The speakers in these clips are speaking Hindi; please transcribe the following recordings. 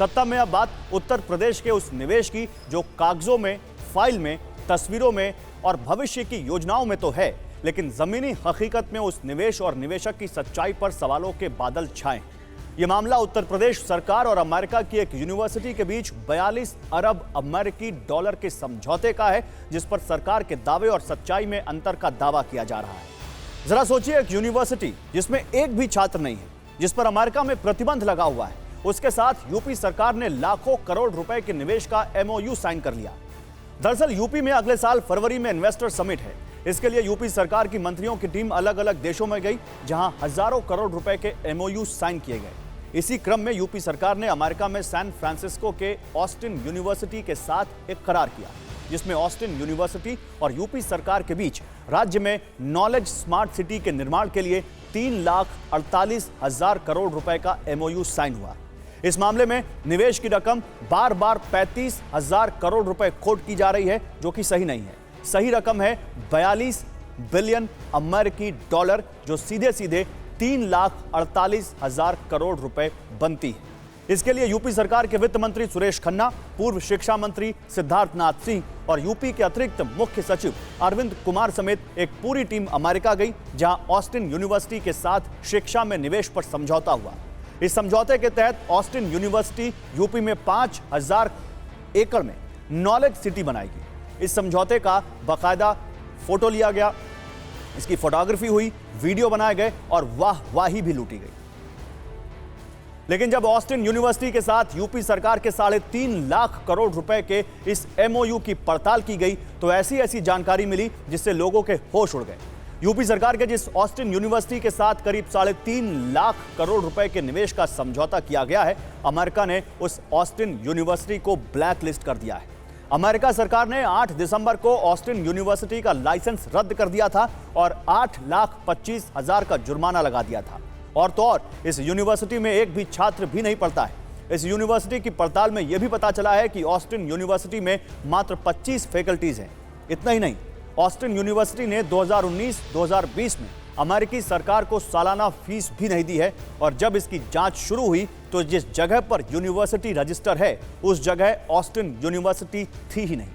सत्ता में अब बात उत्तर प्रदेश के उस निवेश की जो कागजों में, फाइल में, तस्वीरों में और भविष्य की योजनाओं में तो है, लेकिन जमीनी हकीकत में उस निवेश और निवेशक की सच्चाई पर सवालों के बादल छाए। यह मामला उत्तर प्रदेश सरकार और अमेरिका की एक यूनिवर्सिटी के बीच 42 अरब अमेरिकी डॉलर के समझौते का है, जिस पर सरकार के दावे और सच्चाई में अंतर का दावा किया जा रहा है। जरा सोचिए, एक यूनिवर्सिटी जिसमें एक भी छात्र नहीं है, जिस पर अमेरिका में प्रतिबंध लगा हुआ है, उसके साथ यूपी सरकार ने लाखों करोड़ रुपए के निवेश का MOU साइन कर लिया। दरअसल यूपी में अगले साल फरवरी में इन्वेस्टर समिट है। इसके लिए यूपी सरकार की मंत्रियों की टीम अलग अलग देशों में गई, जहां हजारों करोड़ रुपए के MOU साइन किए गए। इसी क्रम में यूपी सरकार ने अमेरिका में सैन फ्रांसिस्को के ऑस्टिन यूनिवर्सिटी के साथ एक करार किया, जिसमें ऑस्टिन यूनिवर्सिटी और यूपी सरकार के बीच राज्य में नॉलेज स्मार्ट सिटी के निर्माण के लिए 3,48,000 करोड़ रुपए का MOU साइन हुआ। इस मामले में निवेश की रकम बार बार 35,000 करोड़ रुपए कोट की जा रही है, जो कि सही नहीं है। सही रकम है 42 बिलियन अमेरिकी डॉलर, जो सीधे सीधे 3,48,000 करोड़ रुपए बनती है। इसके लिए यूपी सरकार के वित्त मंत्री सुरेश खन्ना, पूर्व शिक्षा मंत्री सिद्धार्थ नाथ सिंह और यूपी के अतिरिक्त मुख्य सचिव अरविंद कुमार समेत एक पूरी टीम अमेरिका गई, जहां ऑस्टिन यूनिवर्सिटी के साथ शिक्षा में निवेश पर समझौता हुआ। इस समझौते के तहत ऑस्टिन यूनिवर्सिटी यूपी में 5,000 एकड़ में नॉलेज सिटी बनाएगी। इस समझौते का बाकायदा फोटो लिया गया, इसकी फोटोग्राफी हुई, वीडियो बनाए गए और वाहवाही भी लूटी गई। लेकिन जब ऑस्टिन यूनिवर्सिटी के साथ यूपी सरकार के 3.5 लाख करोड़ रुपए के इस MOU की पड़ताल की गई, तो ऐसी जानकारी मिली जिससे लोगों के होश उड़ गए। यूपी सरकार के जिस ऑस्टिन यूनिवर्सिटी के साथ करीब 3.5 लाख करोड़ रुपए के निवेश का समझौता किया गया है, अमेरिका ने उस ऑस्टिन यूनिवर्सिटी को ब्लैक लिस्ट कर दिया है। अमेरिका सरकार ने 8 दिसंबर को ऑस्टिन यूनिवर्सिटी का लाइसेंस रद्द कर दिया था और 8,25,000 का जुर्माना लगा दिया था। और तो और इस यूनिवर्सिटी में एक भी छात्र भी नहीं पढ़ता है। इस यूनिवर्सिटी की पड़ताल में यह भी पता चला है कि ऑस्टिन यूनिवर्सिटी में मात्र 25 फैकल्टीज हैं। इतना ही नहीं, ऑस्टिन यूनिवर्सिटी ने 2019-2020 में अमेरिकी सरकार को सालाना फीस भी नहीं दी है, और जब इसकी जांच शुरू हुई तो जिस जगह पर यूनिवर्सिटी रजिस्टर है, उस जगह ऑस्टिन यूनिवर्सिटी थी ही नहीं।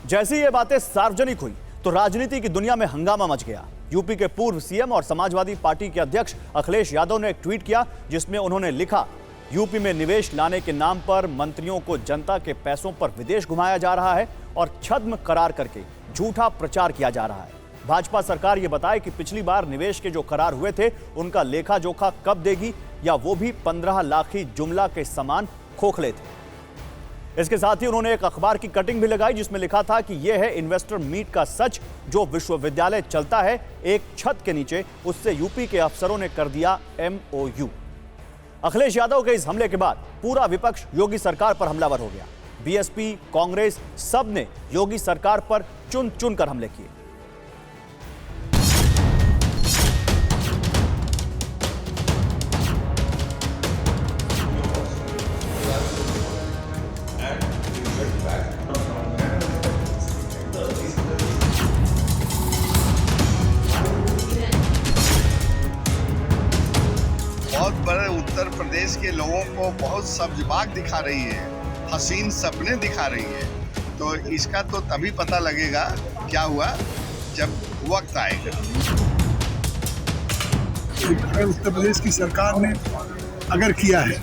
जैसे ये बातें सार्वजनिक हुई तो राजनीति की दुनिया में हंगामा मच गया। यूपी के पूर्व CM और समाजवादी पार्टी के अध्यक्ष अखिलेश यादव ने एक ट्वीट किया, जिसमें उन्होंने लिखा, यूपी में निवेश लाने के नाम पर मंत्रियों को जनता के पैसों पर विदेश घुमाया जा रहा है और छद्म करार करके झूठा प्रचार किया जा रहा है। भाजपा सरकार ये बताए कि पिछली बार निवेश के जो करार हुए थे, उनका लेखा जोखा कब देगी, या वो भी 15 लाखी जुमला के समान खोखले थे। इसके साथ ही उन्होंने एक अखबार की कटिंग भी लगाई, जिसमें लिखा था कि यह है इन्वेस्टर मीट का सच, जो विश्वविद्यालय चलता है एक छत के नीचे, उससे यूपी के अफसरों ने कर दिया MOU। अखिलेश यादव के इस हमले के बाद पूरा विपक्ष योगी सरकार पर हमलावर हो गया। BSP, कांग्रेस, सब ने योगी सरकार पर चुन चुन कर हमले किए। बहुत बड़े उत्तर प्रदेश के लोगों को बहुत सब्जबाग दिखा रही है, हसीन सपने दिखा रही है। तो इसका तो तभी पता लगेगा क्या हुआ जब वक्त आएगा। उत्तर प्रदेश की सरकार ने अगर किया है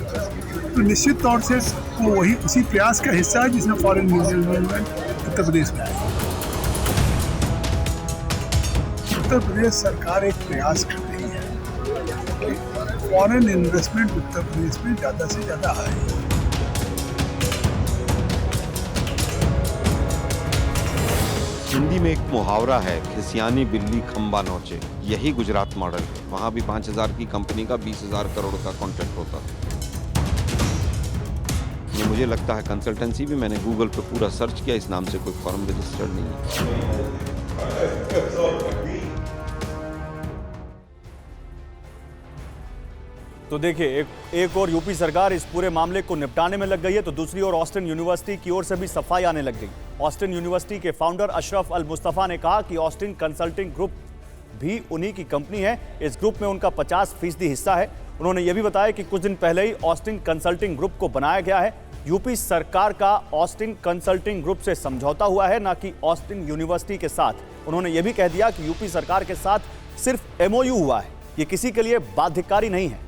तो निश्चित तौर से वो वही उसी प्रयास का हिस्सा है जिसमें फॉरेन इन्वेस्टमेंट उत्तर प्रदेश में आया। उत्तर प्रदेश सरकार एक प्रयास कर रही है कि फॉरेन इन्वेस्टमेंट उत्तर प्रदेश में ज़्यादा से ज़्यादा आए। हिंदी में एक मुहावरा है, खिसियानी बिल्ली खंबा नोचे। यही गुजरात मॉडल है। वहां भी 5,000 की कंपनी का 20,000 करोड़ का कॉन्ट्रैक्ट होता था। मुझे लगता है कंसल्टेंसी भी, मैंने गूगल पे पूरा सर्च किया, इस नाम से कोई फर्म रजिस्टर्ड नहीं है। तो देखिए, एक और यूपी सरकार इस पूरे मामले को निपटाने में लग गई है, तो दूसरी ओर ऑस्टिन यूनिवर्सिटी की ओर से भी सफाई आने लग गई। ऑस्टिन यूनिवर्सिटी के फाउंडर अशरफ अल मुस्तफा ने कहा कि ऑस्टिन कंसल्टिंग ग्रुप भी उन्हीं की कंपनी है। इस ग्रुप में उनका 50% हिस्सा है। उन्होंने यह भी बताया कि कुछ दिन पहले ही ऑस्टिन कंसल्टिंग ग्रुप को बनाया गया है। यूपी सरकार का ऑस्टिन कंसल्टिंग ग्रुप से समझौता हुआ है, ना कि ऑस्टिन यूनिवर्सिटी के साथ। उन्होंने यह भी कह दिया कि यूपी सरकार के साथ सिर्फ एमओयू हुआ है, ये किसी के लिए बाध्यकारी नहीं है।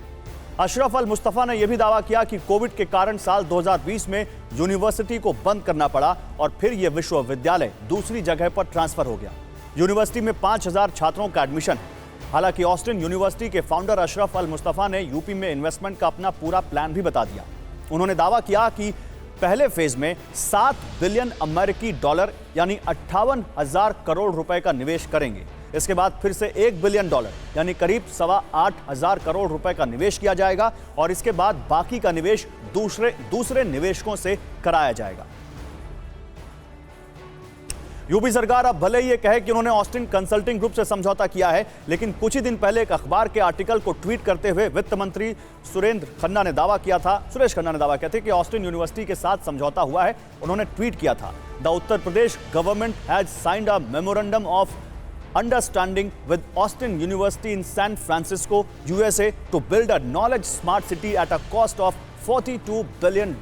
अशरफ अल मुस्तफा ने यह भी दावा किया कि कोविड के कारण साल 2020 में यूनिवर्सिटी को बंद करना पड़ा और फिर यह विश्वविद्यालय दूसरी जगह पर ट्रांसफर हो गया। यूनिवर्सिटी में 5000 छात्रों का एडमिशन है। हालांकि ऑस्टिन यूनिवर्सिटी के फाउंडर अशरफ अल मुस्तफा ने यूपी में इन्वेस्टमेंट का अपना पूरा प्लान भी बता दिया। उन्होंने दावा किया कि पहले फेज में 7 बिलियन अमेरिकी डॉलर यानी 58,000 करोड़ रुपए का निवेश करेंगे। इसके बाद फिर से $1 बिलियन यानी करीब 8,25,000 करोड़ रुपए का निवेश किया जाएगा और इसके बाद बाकी का निवेश दूसरे निवेशकों से कराया जाएगा। यूपी सरकार अब भले ही ये कहे कि उन्होंने ऑस्टिन कंसल्टिंग ग्रुप से समझौता किया है, लेकिन कुछ ही दिन पहले एक अखबार के आर्टिकल को ट्वीट करते हुए वित्त मंत्री सुरेश खन्ना ने दावा किया था कि ऑस्टिन यूनिवर्सिटी के साथ समझौता हुआ है। उन्होंने ट्वीट किया था, the Uttar Pradesh government has signed a memorandum of understanding with Austin University in San Francisco, USA to build a knowledge smart city at a cost of $42 billion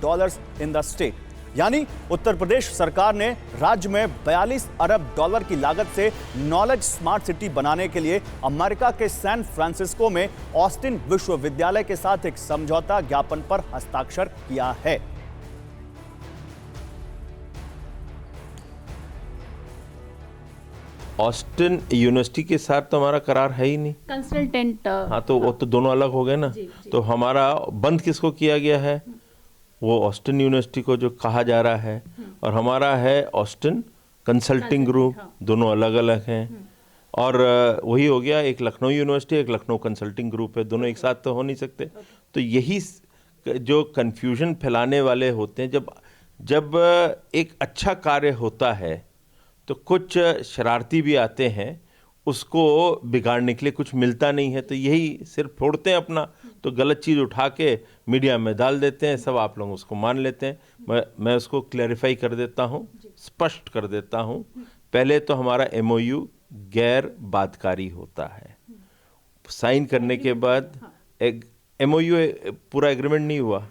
in the state. यानी उत्तर प्रदेश सरकार ने राज्य में $42 अरब की लागत से नॉलेज स्मार्ट सिटी बनाने के लिए अमेरिका के सैन फ्रांसिस्को में ऑस्टिन विश्वविद्यालय के साथ एक समझौता ज्ञापन पर हस्ताक्षर किया है। ऑस्टिन यूनिवर्सिटी के साथ तो हमारा करार है ही नहीं, कंसल्टेंट। हाँ, तो वो तो दोनों अलग हो गए ना। तो हमारा बंद किसको किया गया है? वो ऑस्टिन यूनिवर्सिटी को जो कहा जा रहा है, और हमारा है ऑस्टिन कंसल्टिंग ग्रुप, दोनों अलग अलग हैं। और वही हो गया, एक लखनऊ यूनिवर्सिटी, एक लखनऊ कंसल्टिंग ग्रुप है, दोनों एक साथ तो हो नहीं सकते। तो यही जो कन्फ्यूजन फैलाने वाले होते हैं, जब एक अच्छा कार्य होता है तो कुछ शरारती भी आते हैं, उसको बिगाड़ने के लिए कुछ मिलता नहीं है, तो यही सिर्फ फोड़ते हैं अपना, तो गलत चीज़ उठा के मीडिया में डाल देते हैं, सब आप लोग उसको मान लेते हैं। मैं उसको क्लैरिफाई कर देता हूँ, स्पष्ट कर देता हूँ। पहले तो हमारा एमओयू गैर बाध्यकारी होता है। साइन करने के बाद एक एमओयू पूरा एग्रीमेंट नहीं हुआ,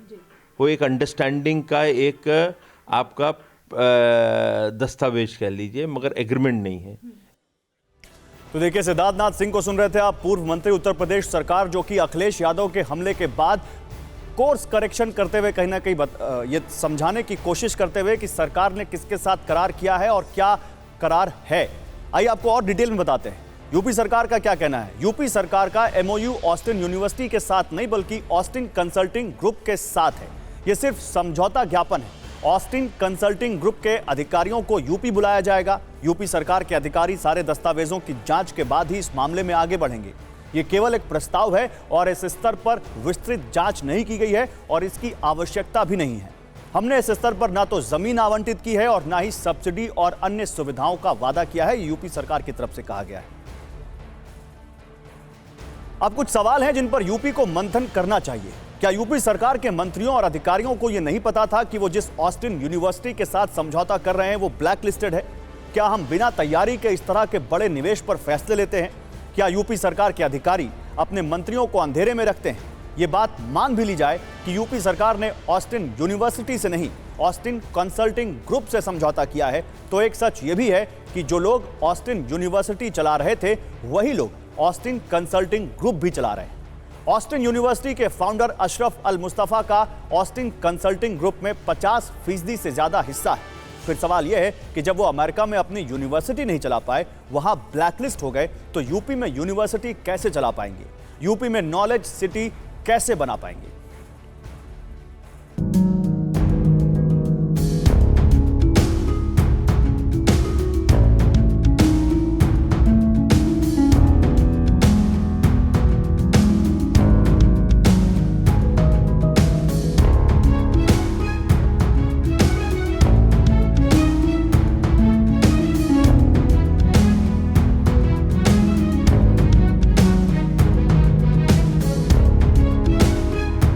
वो एक अंडरस्टैंडिंग का एक आपका दस्तावेज कह लीजिए, मगर एग्रीमेंट नहीं है। तो देखिए, सिद्धार्थनाथ सिंह को सुन रहे थे आप, पूर्व मंत्री उत्तर प्रदेश सरकार, जो कि अखिलेश यादव के हमले के बाद कोर्स करेक्शन करते हुए कहीं ना कहीं ये समझाने की कोशिश करते हुए कि सरकार ने किसके साथ करार किया है और क्या करार है। आइए आपको और डिटेल में बताते हैं यूपी सरकार का क्या कहना है। यूपी सरकार का एमओयू ऑस्टिन यूनिवर्सिटी के साथ नहीं, बल्कि ऑस्टिन कंसल्टिंग ग्रुप के साथ है। यह सिर्फ समझौता ज्ञापन है। ऑस्टिन कंसल्टिंग ग्रुप के अधिकारियों को यूपी बुलाया जाएगा। यूपी सरकार के अधिकारी सारे दस्तावेजों की जांच के बाद ही इस मामले में आगे बढ़ेंगे। ये केवल एक प्रस्ताव है और इस स्तर पर विस्तृत जांच नहीं की गई है और इसकी आवश्यकता भी नहीं है। हमने इस स्तर पर ना तो जमीन आवंटित की है और ना ही सब्सिडी और अन्य सुविधाओं का वादा किया है, यूपी सरकार की तरफ से कहा गया है। अब कुछ सवाल हैं जिन पर यूपी को मंथन करना चाहिए। क्या यूपी सरकार के मंत्रियों और अधिकारियों को यह नहीं पता था कि वो जिस ऑस्टिन यूनिवर्सिटी के साथ समझौता कर रहे हैं वो ब्लैक लिस्टेड है? क्या हम बिना तैयारी के इस तरह के बड़े निवेश पर फैसले लेते हैं? क्या यूपी सरकार के अधिकारी अपने मंत्रियों को अंधेरे में रखते हैं? ये बात मान भी ली जाए कि यूपी सरकार ने ऑस्टिन यूनिवर्सिटी से नहीं, ऑस्टिन कंसल्टिंग ग्रुप से समझौता किया है, तो एक सच ये भी है कि जो लोग ऑस्टिन यूनिवर्सिटी चला रहे थे वही लोग ऑस्टिन कंसल्टिंग ग्रुप भी चला रहे हैं। ऑस्टिन यूनिवर्सिटी के फाउंडर अशरफ अल मुस्तफा का ऑस्टिन कंसल्टिंग ग्रुप में 50% से ज्यादा हिस्सा है। फिर सवाल यह है कि जब वो अमेरिका में अपनी यूनिवर्सिटी नहीं चला पाए, वहां ब्लैकलिस्ट हो गए, तो यूपी में यूनिवर्सिटी कैसे चला पाएंगे? यूपी में नॉलेज सिटी कैसे बना पाएंगे?